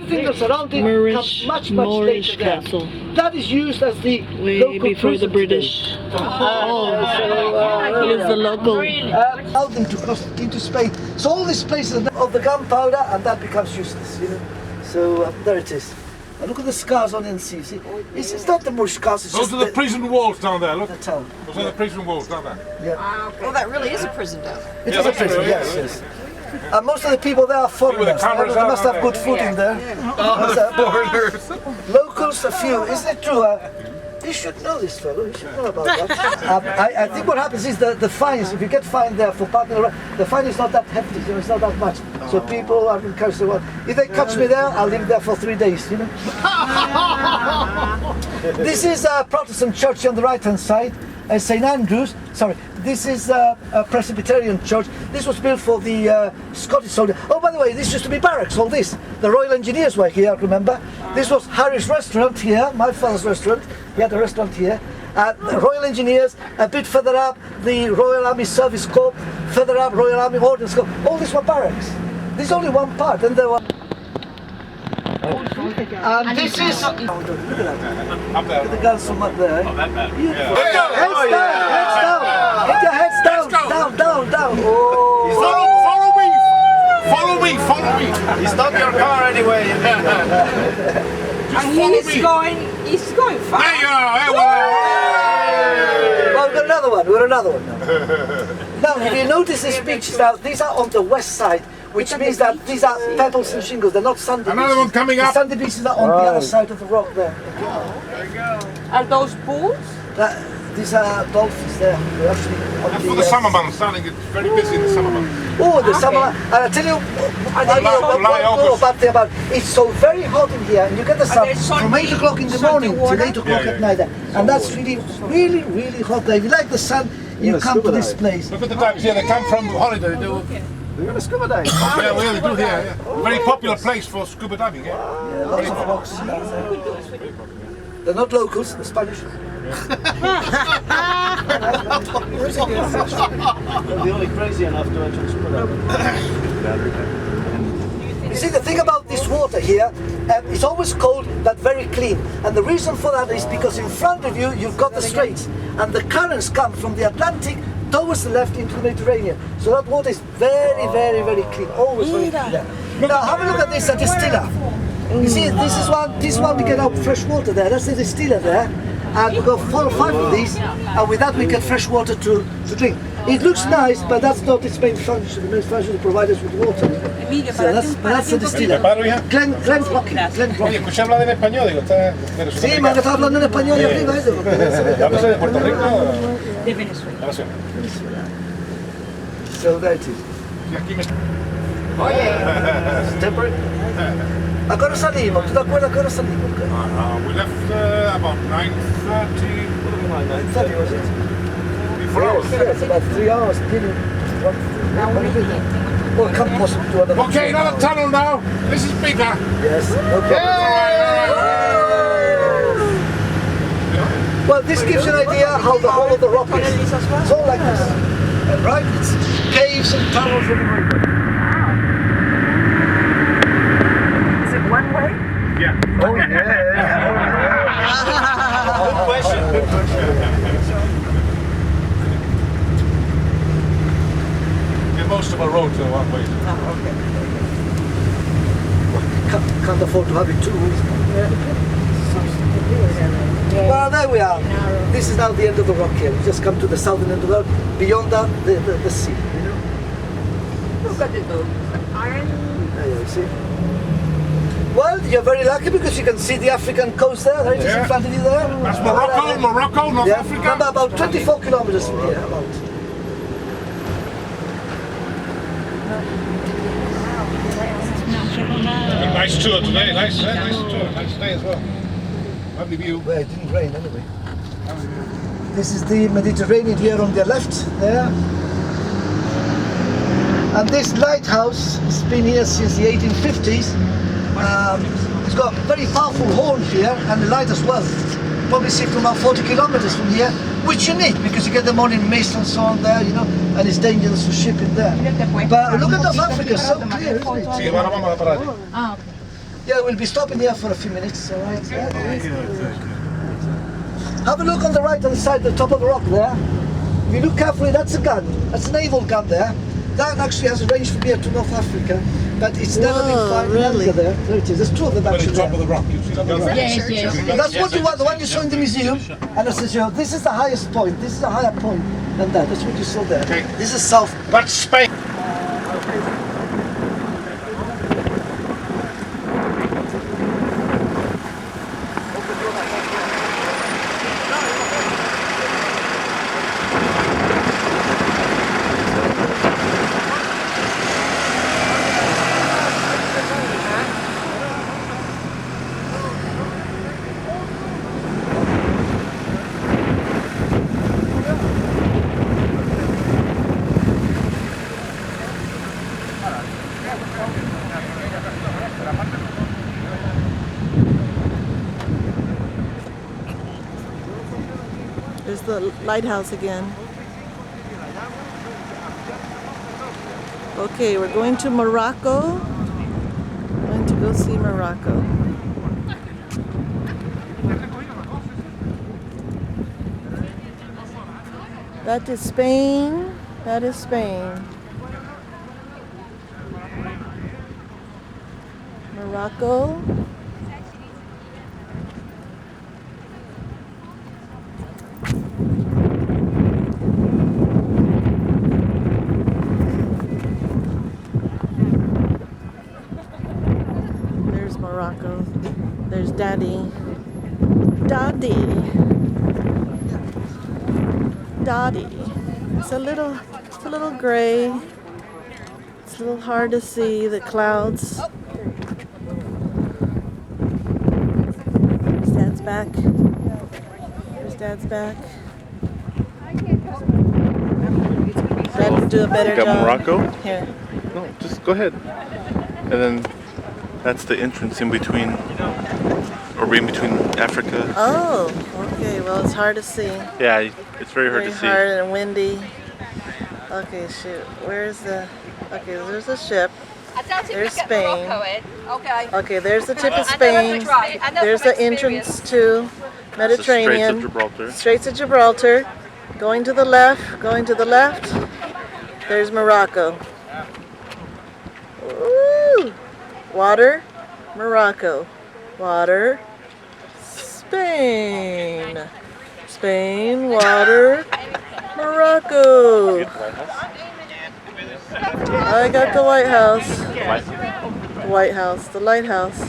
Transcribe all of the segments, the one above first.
everything that's around it comes much later there. Castle. That is used as the Way local before the prison British. today. He is the local. Allowed them to cross into Spain. So all these places of the gunpowder, and that becomes useless, you know. So there it is. And look at the scars on NC. See, it's not the more scars. It's Those just are the prison walls down there. Look. the town. Those are the prison walls down there. Yeah. Well, that really is a prison down there. It is a prison. Yes. And most of the people there are foreigners. They must have good food in there. Foreigners. Locals, a few. Isn't it true? You should know this fellow. You should know about that. I think what happens is the fines. If you get fined there for parking around, the fine is not that hefty. You know, it's not that much. So people are encouraged to. If they catch me there, I'll live there for 3 days. You know. This is a Protestant church on the right-hand side, St. Andrew's. Sorry, this is a Presbyterian church. This was built for the Scottish soldiers. Oh, by the way, this used to be barracks. All this. The Royal Engineers were here. Remember? This was Harry's restaurant here. My father's restaurant. He had a restaurant here. The Royal Engineers, a bit further up, the Royal Army Service Corps, further up, Royal Army Ordnance Corps. All these were barracks. This is only one part, and there were. And this is. Look at that. Look at the guns from up there. Heads down! Get your heads down! Down! Oh. Follow me! It's not your car anyway. And he's going fast. There you are! Well, we've got another one now. Now, if you notice these beaches now, these are on the west side, which means that these are pebbles and shingles, they're not sandy beaches. Another one coming up. The sandy beaches are on the other side of the rock there. Are those pools? These are dolphins there. They're actually on For the summer months, darling, it's very busy in the summer months. Oh, the summer, and I tell you, about it's so very hot in here, and you get the sun from 8 o'clock in the morning till 8 o'clock at night, and that's really hot there. If you like the sun, you come to this place. Look at the types here, they come from holiday, they do. We're going to scuba dive. Yeah, well, they do here, yeah. Very popular place for scuba diving, yeah? Yeah, lots of rocks. They're not locals, they're Spanish. They're the only crazy enough to actually scuba dive. You see, the thing about this water here, it's always cold but very clean. And the reason for that is because in front of you, you've got the straits. And the currents come from the Atlantic towards the left into the Mediterranean. So that water is very clean. Always very clean there. Now, have a look at this distiller. You see, this one we get out fresh water there. That's the distiller there. And we've got 4 or 5 of these, and with that we get fresh water to drink. It looks nice, but that's not its main function. The main function is to provide us with water. So that's the distiller. Glenn Brocky. Oye, escuché hablar en español, digo, está... Sí, me está hablando en español y arriba. ¿Hablas de Puerto Rico? De Venezuela. So there it is. Y aquí me... ¿A qué hora salimos? ¿Tú te acuerdas a qué hora salimos? We left about 9:30. 9:30 was it? 4 hours. Yes, about 3 hours. Well, come possibly to another. Okay, another tunnel now. This is bigger. Yes, no problem. Well, this gives you an idea how the whole of the rock is. It's all like this. And right, it's caves and tunnels everywhere. Is it one way? Yeah. Oh yeah. Good question. Yeah, most of our roads are one way. Can't afford to have it 2 ways. Well, there we are. This is now the end of the rock here. We just come to the southern end of the road. Beyond that, the sea. You know. Look at the iron. There you see. Well, you're very lucky because you can see the African coast there. Right, just in front of you there. That's Morocco, North Africa. Remember, about 24 kilometers from here. About. Nice tour today, nice tour, nice day as well. Lovely view. Well, it didn't rain anyway. This is the Mediterranean here on the left there. And this lighthouse has been here since the 1850s. It's got a very powerful horn here and the light as well. Probably see from about 40 kilometers from here, which you need because you get the morning mist and so on there, you know, and it's dangerous for shipping there. But look at North Africa, so clear, isn't it? Sí, ahora vamos a parar. Yeah, we'll be stopping here for a few minutes, all right? Yeah. Have a look on the right-hand side, the top of the rock there. If you look carefully, that's a gun. That's a naval gun there. That actually has a range from here to North Africa, but it's never been Whoa, found really? there. There it is. There's two of them At the actually top there. of the rock, you see that? Yes, yes. And that's what you want, the one you saw in the museum. And I said, you know, this is the highest point. This is a higher point than that. That's what you saw there. Okay. This is south. That's Spain. There's the lighthouse again. Okay, we're going to Morocco. We're going to go see Morocco. That is Spain. That is Spain. Morocco. There's Morocco. There's Daddy. Daddy. Daddy. It's a little gray. It's a little hard to see the clouds. There's Dad's back. There's Dad's back. Dad can do a better Got job. Morocco? Here. No, just go ahead. And then that's the entrance in between, or in between Africa. Oh, okay. Well, it's hard to see. Yeah, it's very hard to see. Hard and windy. Okay, shoot. Where's the... Okay, there's a ship. There's Spain. Okay. Okay, there's the tip of Spain. There's the entrance to Mediterranean. Straits of Gibraltar. Straits of Gibraltar. Going to the left. Going to the left. There's Morocco. Ooh. Water. Morocco. Water. Spain. Spain. Water. Morocco. I got the White House. The White House. The lighthouse.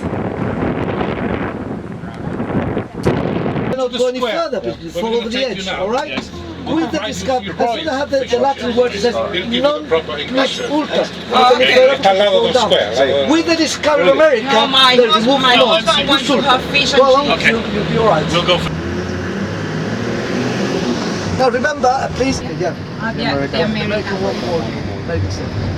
Not go any further, but you follow the edge, all right? With the discovery, as soon as I have the Latin word that says non plus ultra, with the discovery of America, they remove non plus ultra. Go on, you'll be all right. We'll go for Now remember, please, American one more, American second.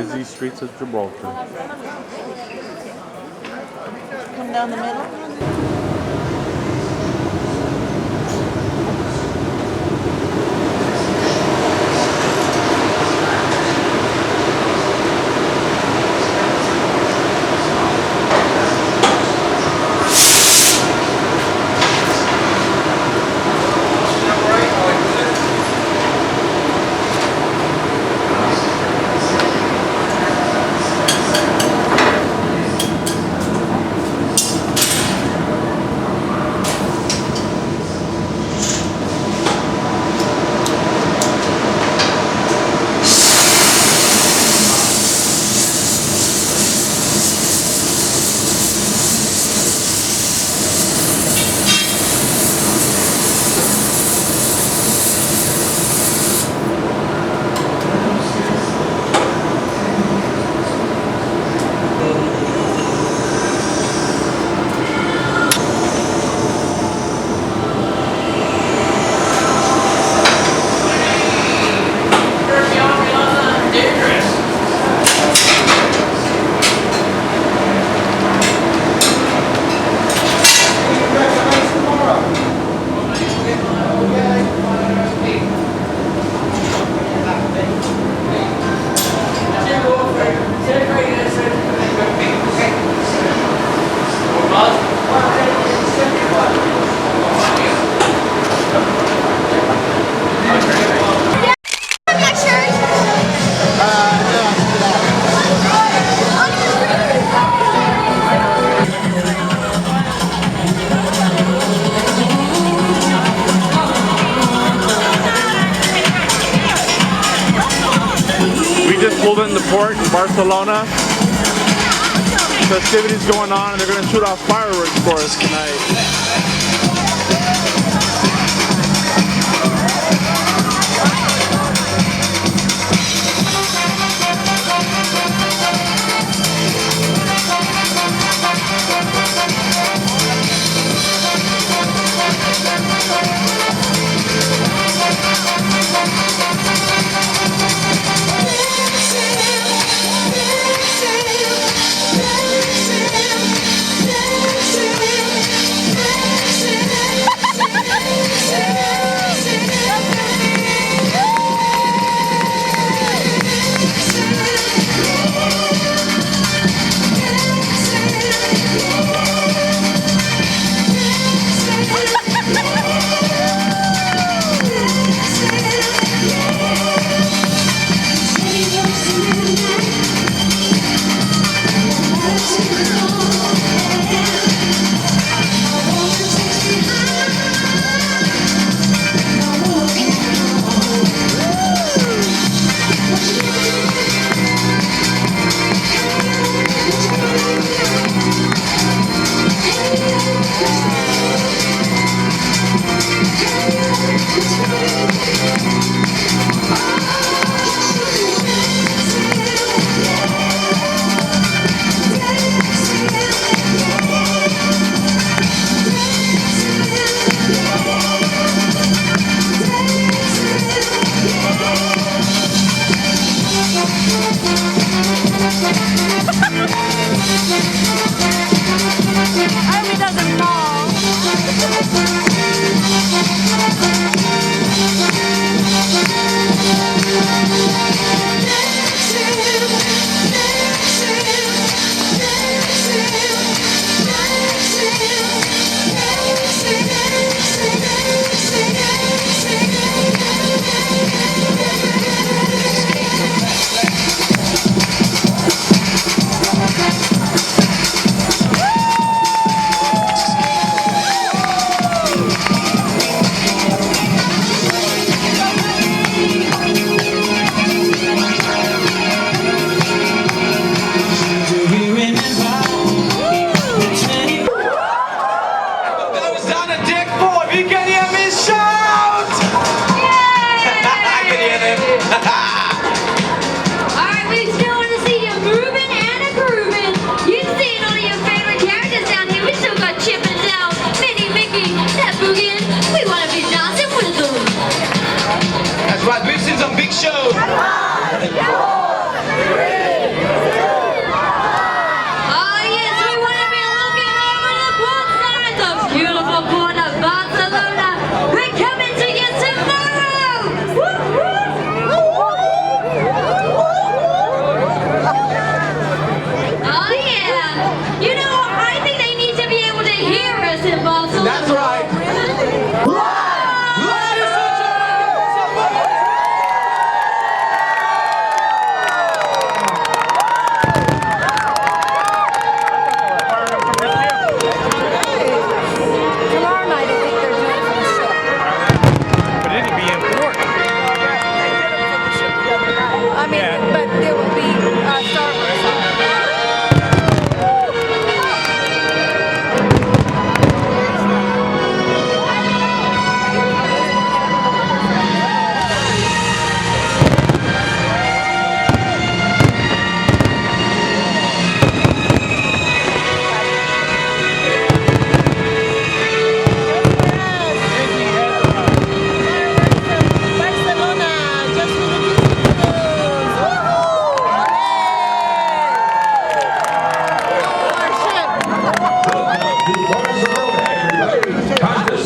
busy streets of Gibraltar. Come down the middle. pulled in the port in Barcelona. Festivities going on, and they're going to shoot off fireworks for us tonight.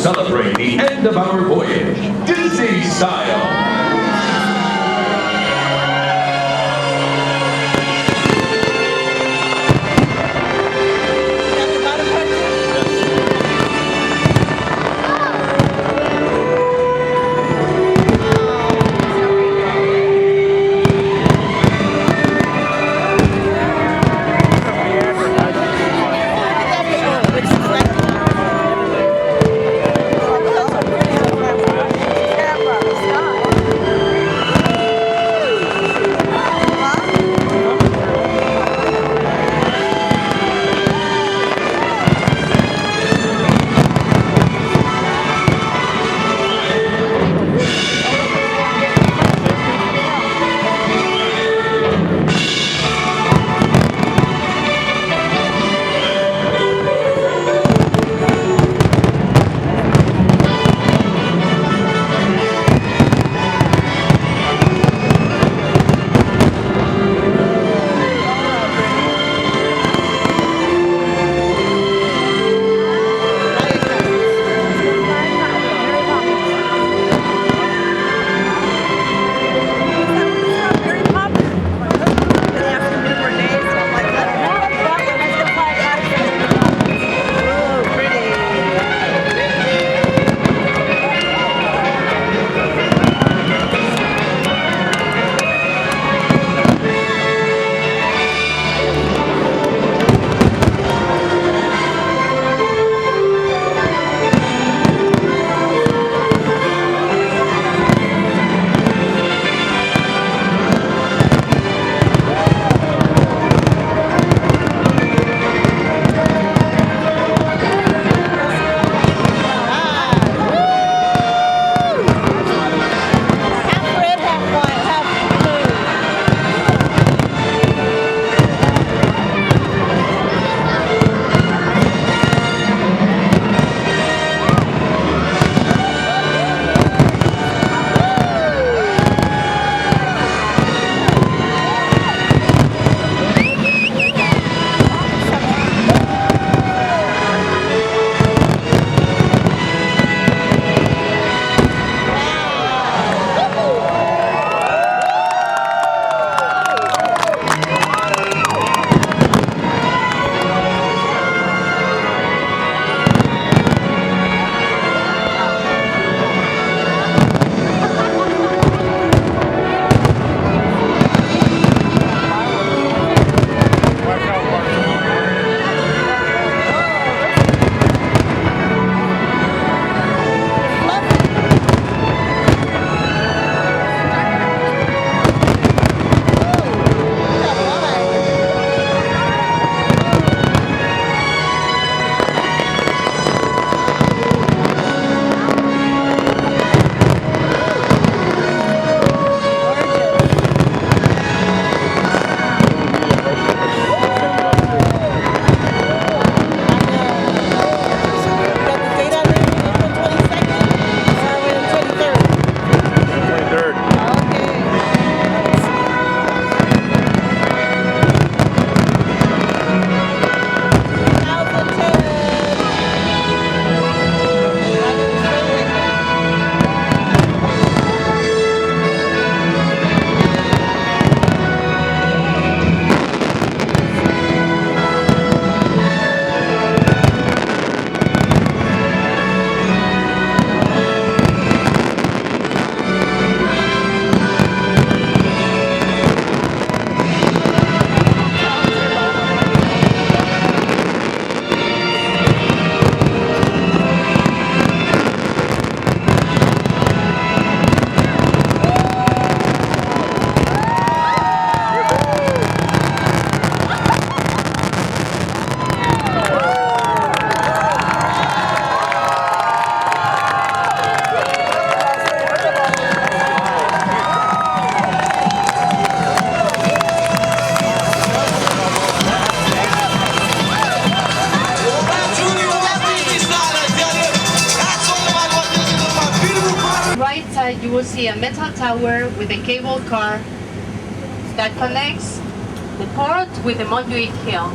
Celebrate the end of our voyage, Disney style. Stop. you will see a metal tower with a cable car that connects the port with the Montjuic Hill.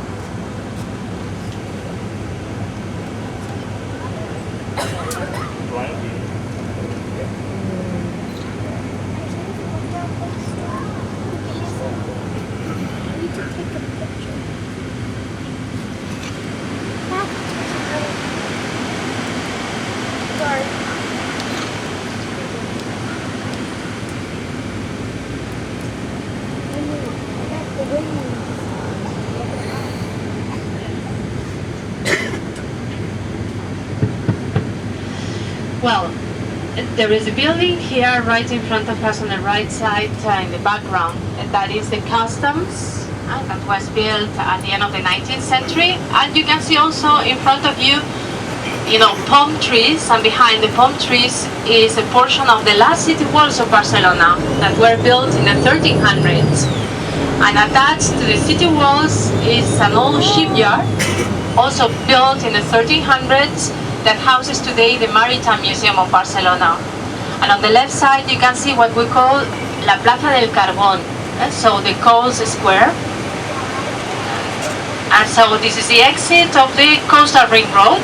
Well, there is a building here right in front of us on the right side in the background, and that is the customs that was built at the end of the 19th century. And you can see also in front of you, palm trees, and behind the palm trees is a portion of the last city walls of Barcelona that were built in the 1300s. And attached to the city walls is an old shipyard, also built in the 1300s, that houses today the Maritime Museum of Barcelona. And on the left side you can see what we call La Plaza del Carbón, so the coals square. And so this is the exit of the coastal ring road.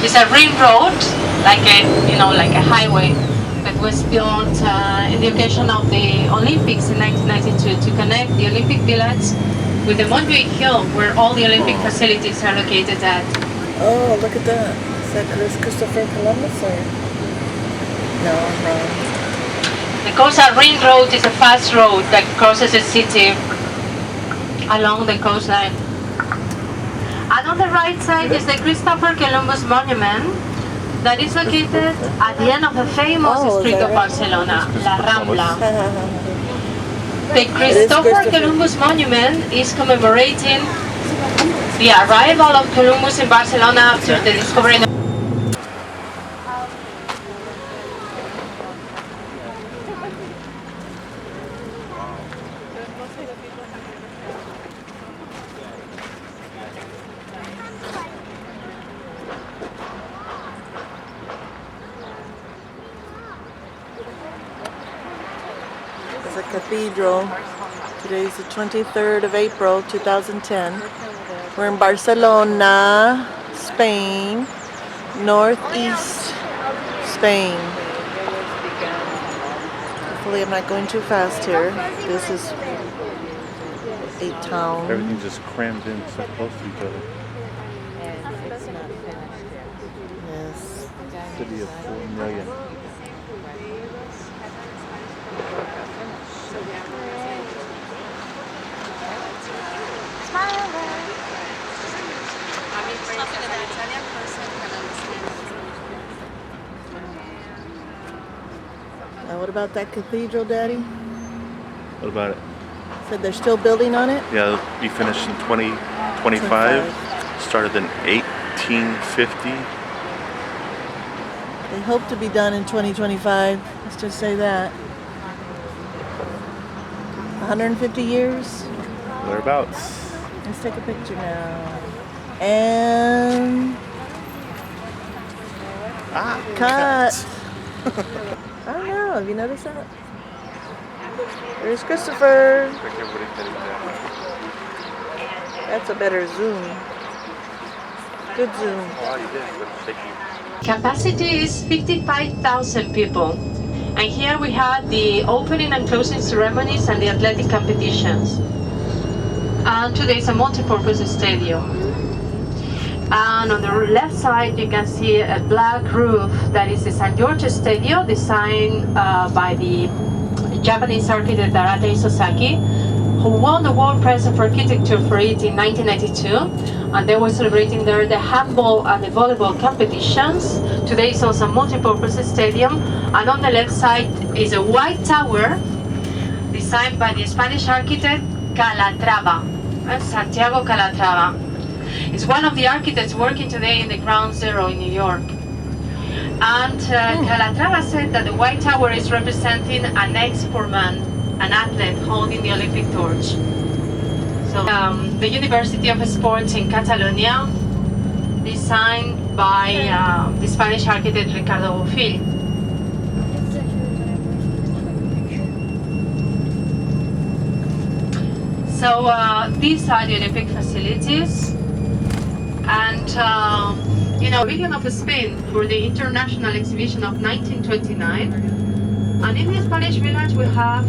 It's a ring road, like a highway, that was built in the occasion of the Olympics in 1992 to connect the Olympic Village with the Montjuic Hill, where all the Olympic facilities are located at. Oh, look at that. Is that Christopher Columbus or? No, I'm wrong. The coastal ring road is a fast road that crosses the city along the coastline. And on the right side is the Christopher Columbus Monument that is located at the end of the famous street of Barcelona, La Rambla. The Christopher Columbus Monument is commemorating the arrival of Columbus in Barcelona after the discovery. It's a cathedral. Today's the 23rd of April, 2010. We're in Barcelona, Spain, northeast Spain. Hopefully I'm not going too fast here. This is a town. Everything's just crammed in so close to each other. Yes. City of 4 million. Now what about that cathedral, Daddy? What about it? Said they're still building on it? Yeah, it'll be finished in 2025. Started in 1850. They hope to be done in 2025. Let's just say that. 150 years? Whereabouts? Let's take a picture now. And cut. I don't know. Have you noticed that? There's Christopher. That's a better zoom. Good zoom. Capacity is 55,000 people. And here we have the opening and closing ceremonies and the athletic competitions. And today is a multi-purpose stadium. And on the left side you can see a black roof that is the St. George Stadium, designed by the Japanese architect Arata Isozaki, who won the World Prize of Architecture for it in 1992. And they were celebrating there the handball and the volleyball competitions. Today is also a multi-purpose stadium. And on the left side is a white tower designed by the Spanish architect Calatrava, Santiago Calatrava. It's one of the architects working today in the Ground Zero in New York. And Calatrava said that the White Tower is representing an ex-sportman, an athlete holding the Olympic torch. So the University of Sports in Catalonia, designed by the Spanish architect Ricardo Bofill. So these are the Olympic facilities, and region of Spain for the International Exhibition of 1929. And in the Spanish village we have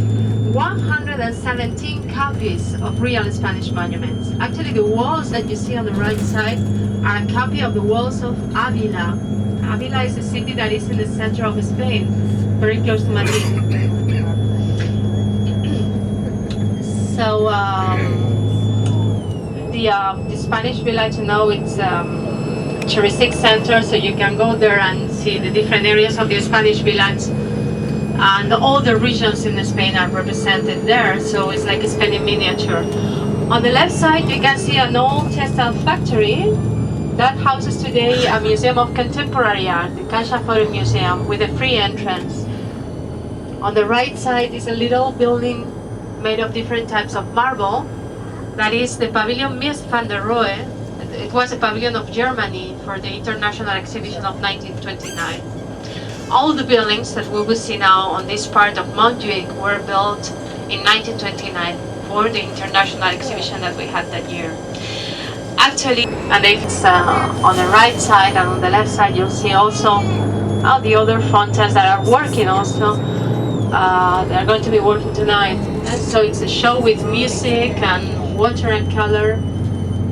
117 copies of real Spanish monuments. Actually, the walls that you see on the right side are a copy of the walls of Avila. Avila is a city that is in the center of Spain, very close to Madrid. So the Spanish village, it's touristic center, so you can go there and see the different areas of the Spanish village, and all the regions in Spain are represented there, so it's like Spain in miniature. On the left side you can see an old textile factory that houses today a museum of contemporary art, the Caixa Forum Museum, with a free entrance. On the right side is a little building made of different types of marble. That is the Pavilion Mies van der Rohe. It was a pavilion of Germany for the International Exhibition of 1929. All the buildings that we will see now on this part of Montjuic were built in 1929 for the International Exhibition that we had that year. Actually, and it's on the right side and on the left side, you'll see also all the other fountains that are working also. They are going to be working tonight. And so it's a show with music and water and color,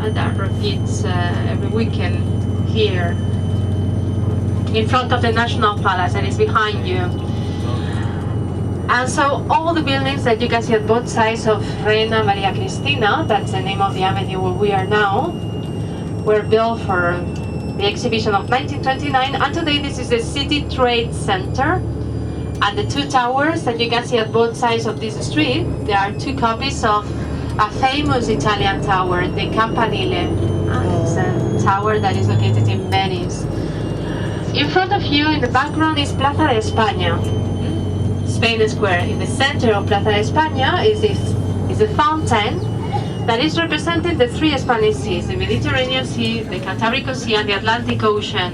and that repeats every weekend here in front of the National Palace that is behind you. And so all the buildings that you can see at both sides of Reina Maria Cristina, that's the name of the avenue where we are now, were built for the exhibition of 1929, and today this is the City Trade Center. And the two towers that you can see at both sides of this street, there are two copies of a famous Italian tower, the Campanile. It's a tower that is located in Venice. In front of you, in the background, is Plaza de España, Spain Square. In the center of Plaza de España is a fountain that is representing the three Spanish seas, the Mediterranean Sea, the Cantabric Sea, and the Atlantic Ocean.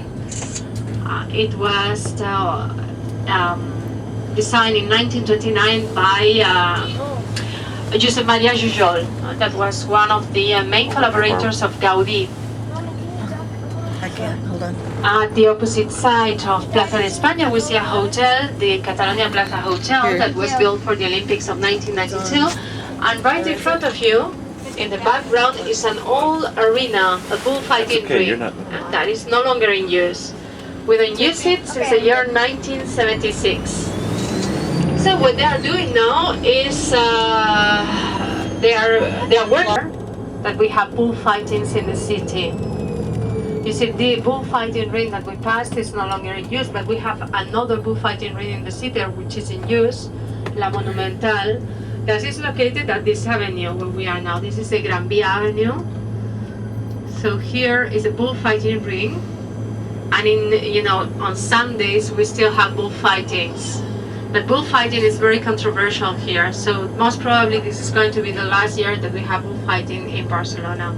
It was designed in 1929 by Josep Maria Jujol. That was one of the main collaborators of Gaudí. Again, hold on. At the opposite side of Plaza de España, we see a hotel, the Catalonia Plaza Hotel, that was built for the Olympics of 1992. And right in front of you, in the background, is an old arena, a bullfighting ring, that is no longer in use. We don't use it since the year 1976. So what they are doing now is they are working that we have bullfightings in the city. You see, the bullfighting ring that we passed is no longer in use, but we have another bullfighting ring in the city which is in use, La Monumental, that is located at this avenue where we are now. This is the Gran Via Avenue. So here is a bullfighting ring, and on Sundays we still have bullfightings. But bullfighting is very controversial here, so most probably this is going to be the last year that we have bullfighting in Barcelona.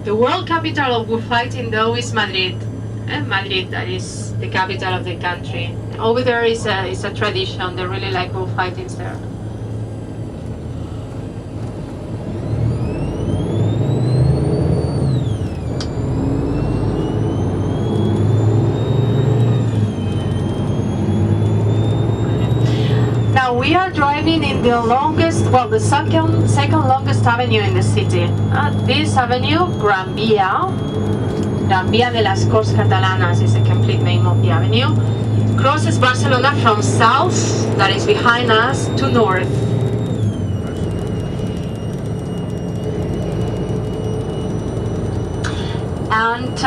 The world capital of bullfighting, though, is Madrid. Madrid, that is the capital of the country. Over there is a tradition. They really like bullfightings there. Now we are driving in the longest, the second longest avenue in the city. This avenue, Gran Via de las Corts Catalanas is the complete name of the avenue, crosses Barcelona from south, that is behind us, to north. And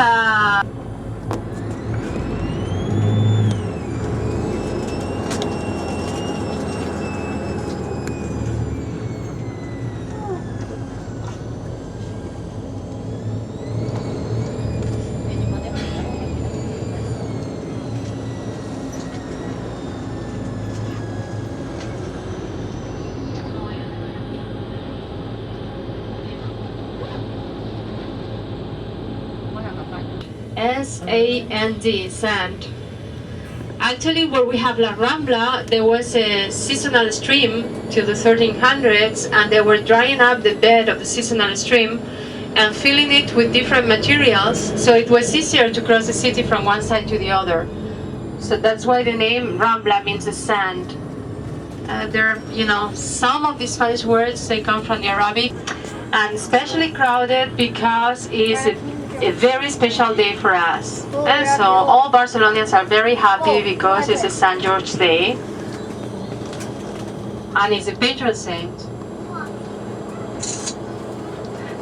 S-A-N-D, sand. Actually, where we have La Rambla, there was a seasonal stream till the 1300s, and they were drying up the bed of the seasonal stream and filling it with different materials, so it was easier to cross the city from one side to the other. So that's why the name Rambla means the sand. Some of these Spanish words, they come from the Arabic, and especially crowded because it's a very special day for us. And so all Barcelonians are very happy because it's a St. George Day, and it's a patron saint.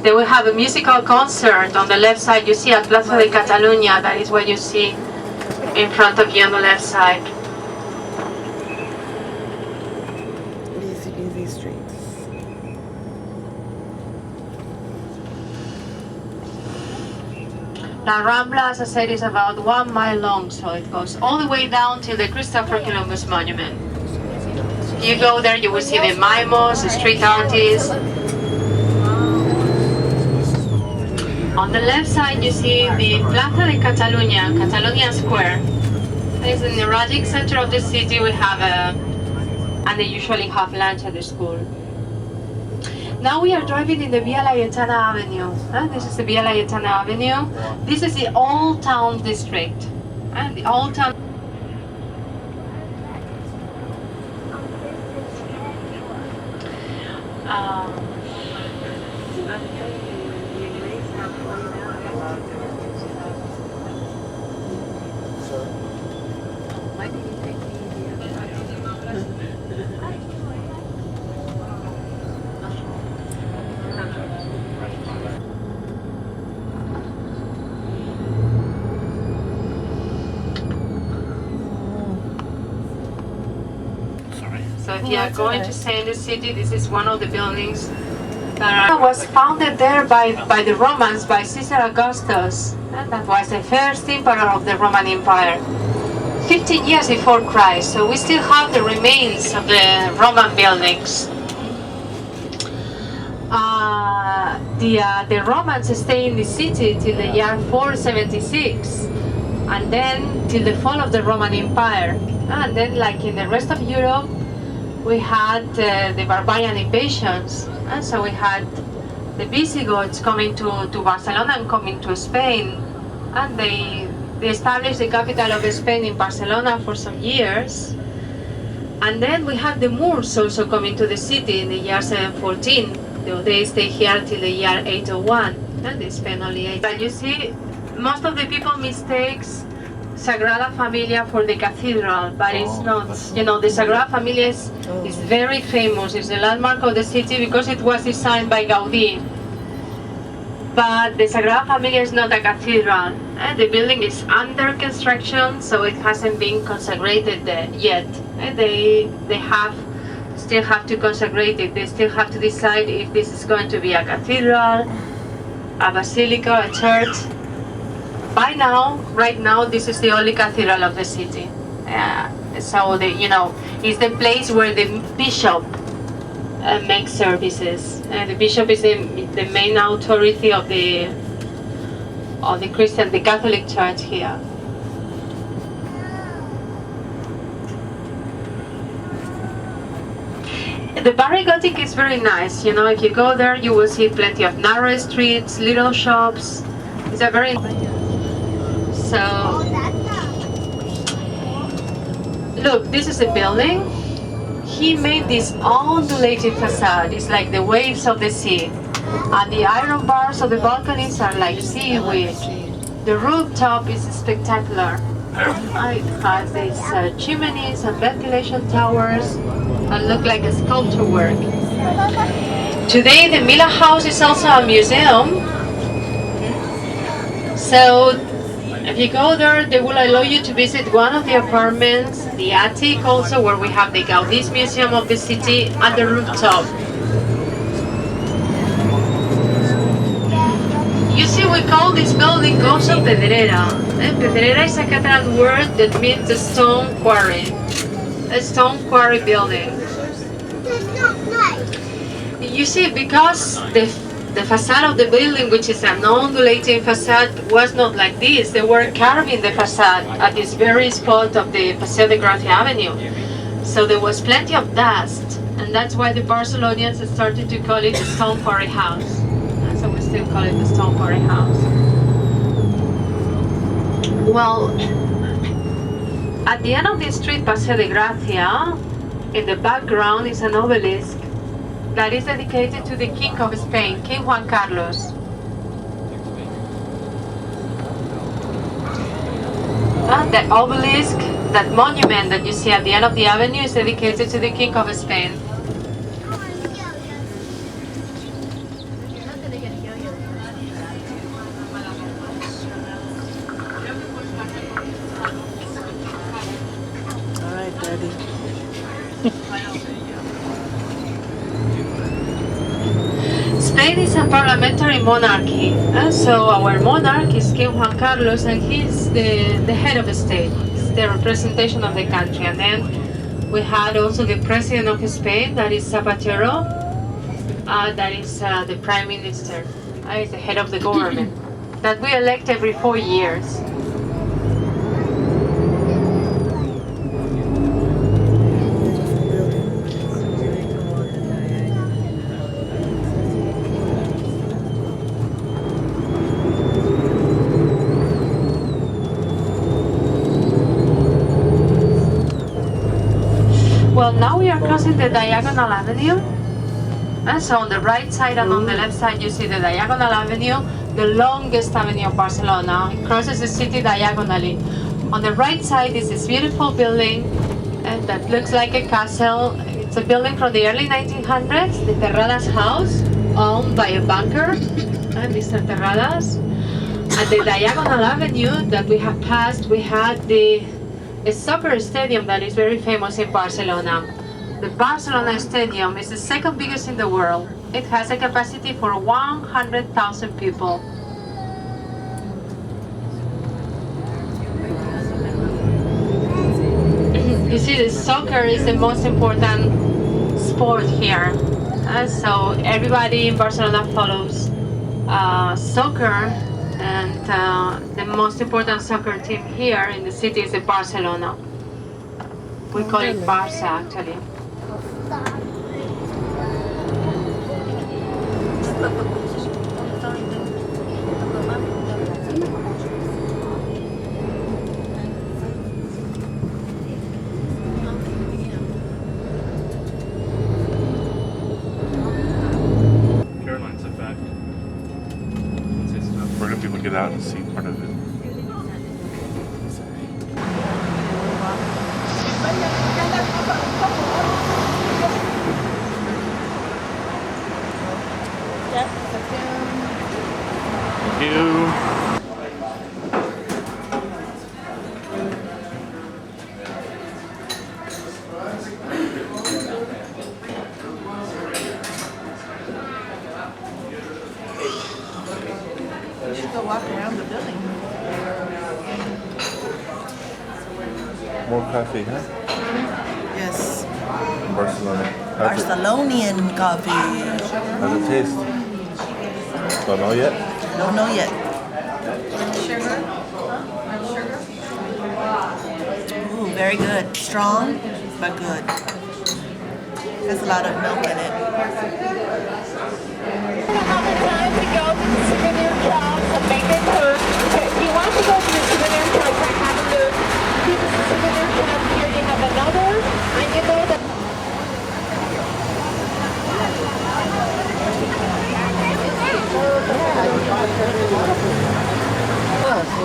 They will have a musical concert on the left side. You see at Plaza de Catalunya, that is what you see in front of you on the left side. Easy streets. La Rambla, as I said, is about 1 mile long, so it goes all the way down to the Christopher Columbus Monument. If you go there, you will see the mimos, the street artists. On the left side, you see the Plaza de Catalunya, Catalonia Square. It's the neuralgic center of the city. We have and they usually have lunch at the school. Now we are driving in the Via Laietana Avenue. This is the Via Laietana Avenue. This is the Old Town District. The Old Town. So if you are going to stay in the city, this is one of the buildings that was founded there by the Romans, by Caesar Augustus. And that was the first emperor of the Roman Empire, 15 years before Christ. So we still have the remains of the Roman buildings. The Romans stayed in the city till the year 476, and then till the fall of the Roman Empire. And then, like in the rest of Europe, we had the barbarian invasions, and so we had the Visigoths coming to Barcelona and coming to Spain, and they established the capital of Spain in Barcelona for some years. And then we had the Moors also coming to the city in the year 714. They stayed here till the year 801, and they spent only 8. But you see, most of the people mistakes Sagrada Familia for the cathedral, but it's not. You know, the Sagrada Familia is very famous. It's the landmark of the city because it was designed by Gaudí. But the Sagrada Familia is not a cathedral. The building is under construction, so it hasn't been consecrated yet. They still have to consecrate it. They still have to decide if this is going to be a cathedral, a basilica, a church. Right now, this is the only cathedral of the city. So it's the place where the bishop makes services. The bishop is the main authority of the the Catholic Church here. The Barrio Gothic is very nice. If you go there, you will see plenty of narrow streets, little shops. It's a very look, this is a building. He made this undulating facade. It's like the waves of the sea. And the iron bars of the balconies are like seaweed. The rooftop is spectacular. It has these chimneys and ventilation towers that look like a sculpture work. Today, the Mila House is also a museum. So if you go there, they will allow you to visit one of the apartments, the attic also, where we have the Gaudí's Museum of the City, and the rooftop. You see, we call this building also Pedrera. Pedrera is a Catalan word that means a stone quarry. A stone quarry building. You see, because The facade of the building, which is an undulating facade, was not like this. They were carving the facade at this very spot of the Paseo de Gracia Avenue. So there was plenty of dust, and that's why the Barcelonians started to call it the Stone Quarry House. And so we still call it the Stone Quarry House. Well, at the end of the street, Paseo de Gracia, in the background is an obelisk that is dedicated to the King of Spain, King Juan Carlos. And the obelisk, that monument that you see at the end of the avenue, is dedicated to the King of Spain. All right, Daddy. Spain is a parliamentary monarchy, and so our monarch is King Juan Carlos, and he's the head of the state. He's the representation of the country. And then we had also the president of Spain, that is Zapatero, that is the prime minister, is the head of the government, that we elect every 4 years. Well, now we are crossing the Diagonal Avenue. And so on the right side and on the left side you see the Diagonal Avenue, the longest avenue of Barcelona. It crosses the city diagonally. On the right side is this beautiful building that looks like a castle. It's a building from the early 1900s, the Terradas house, owned by a banker, Mr. Terradas. At the Diagonal Avenue that we have passed, we had a soccer stadium that is very famous in Barcelona. The Barcelona Stadium is the second biggest in the world. It has a capacity for 100,000 people. You see, the soccer is the most important sport here. So everybody in Barcelona follows soccer, and the most important soccer team here in the city is the Barcelona. We call it Barça, actually. Caroline's a fact. We're gonna be able to get out and see part of it. Thank you. We should go walk around the building. More coffee, huh? Yes. Barcelona. Barcelonian coffee. How's it taste? Don't know yet? Don't know yet. Ooh, very good. Strong, but good. Has a lot of milk in it. Time to go to the souvenir shops and make it food. If you want to go to the souvenir shops and have a look, see the souvenir shop here. They have another, and you know that.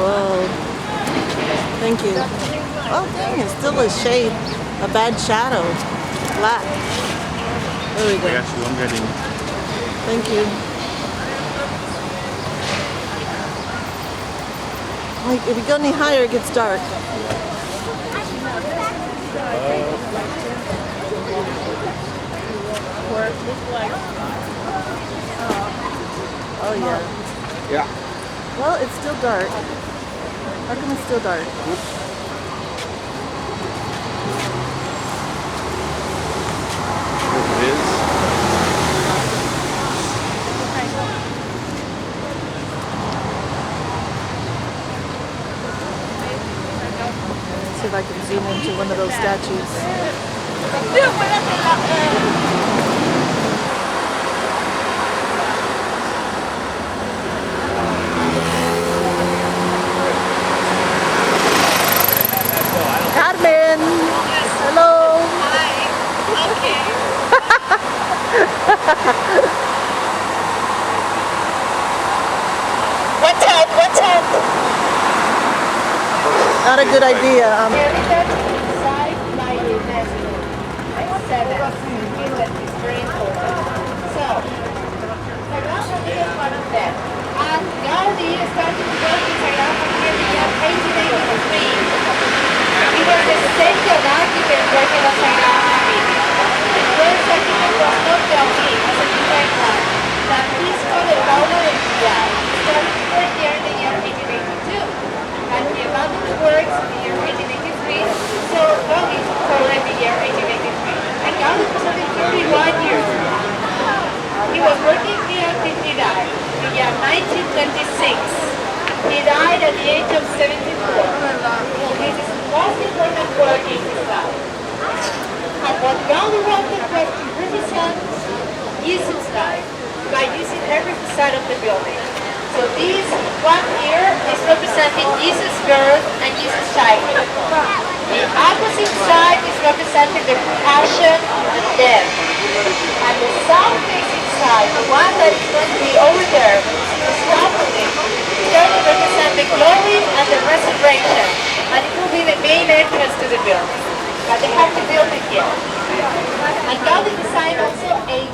Whoa. Thank you. Oh, dang, it's still a shade, a bad shadow. Black. There we I go. got you. I'm getting. Thank you. Like, if you go any higher, it gets dark. Oh, yeah. Yeah. Well, it's still dark. How come it's still dark? It is. See if I can zoom into one of those statues. Carmen! Hello! What's up? What's up? Not a good idea. Inside by UNESCO. 7. It's very important. So, Sagrada Familia is one of them. And Gaudi started to work in Sagrada Familia in the year 1883. He was the second architect working on Sagrada Familia. The first architect was not Gaudi, it was a different one. That is called Paulo de Villar. He started to work here in the year 1882. And he abandoned the works in the year 1883, so Gaudi followed in the year 1883. And Gaudi was only 31 years old. He was working here until he died in the year 1926. He died at the age of 74. This is the most important work in his life. And what Gaudi wanted was to represent Jesus' life by using every facade of the building. So this one here is representing Jesus' birth and Jesus' childhood. The opposite side is representing the passion and death. And the south-facing side, the one that is going to be over there, the scaffolding, is going to represent the glory and the resurrection. And it will be the main entrance to the building. But they have to build it here. And Gaudi designed also 18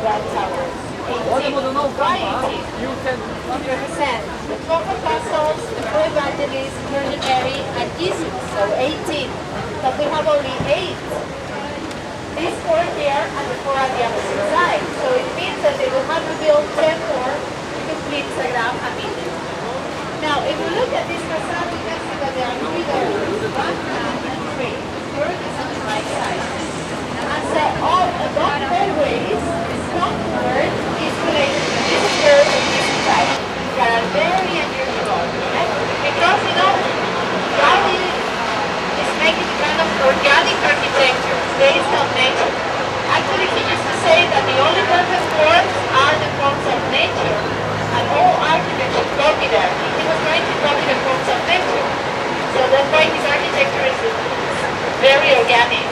grand towers. 18. Why 18? To represent the 12 apostles, the 4 evangelists, Virgin Mary, and Jesus. So 18. But we have only 8. These 4 here and the 4 on the opposite side. So it means that they will have to build 10 more to complete Sagrada Familia. Now, if we look at this facade, we can see that there are 3 doors. 1, 2, and 3. The third is on the right side. And so all above hallways, the stone word is related to this bird and this child. That are very unusual. Because, you know, Gaudi is making kind of organic architecture based on nature. Actually, he used to say that the only perfect forms are the forms of nature. And all architects should copy that. He was trying to copy the forms of nature. So that's why his architecture is very organic.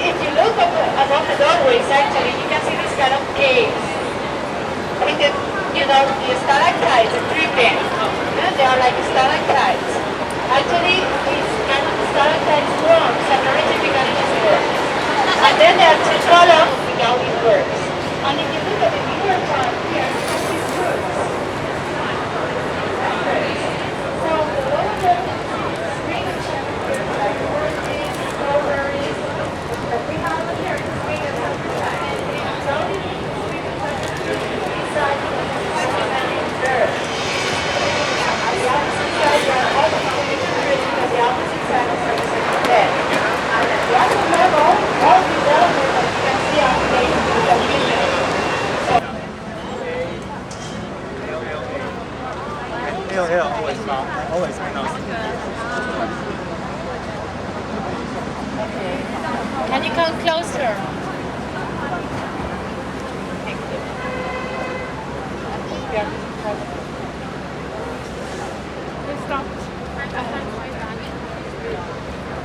If you look above the doorways, actually, you can see this kind of caves. With the, you know, the stalactites, the dripping. They are like stalactites. Actually, these kind of stalactites forms are originated because of his works. And then there are 2 columns of the Gaudi works. And if you look at the newer part here, you can see roofs. So the lower level is green like oranges, strawberries. But we have here is green and sunshine. And Gaudi is green and sunshine. This side is representing dirt. On the opposite side, there are all the pictures because the opposite side is representing death. And at the upper level, all the elements that you can see are placed in the window. Always not. Always not. Okay. Can you come closer? Thank you. You stopped.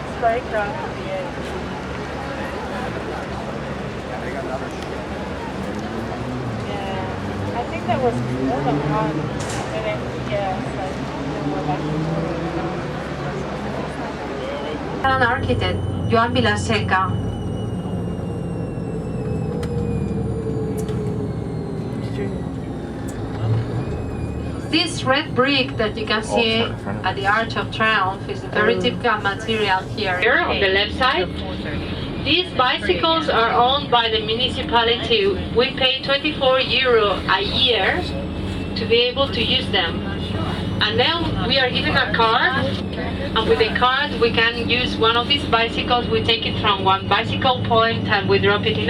It's very crowded at the end. Yeah. I think that was more than one. And then, An architect, Joan Vilaseca. This red brick that you can see at the Arch of Triumph is a very typical material here. Here on the left side, these bicycles are owned by the municipality. We pay €24 a year to be able to use them. And then we are given a card, and with the card we can use one of these bicycles. We take it from one bicycle point and we drop it in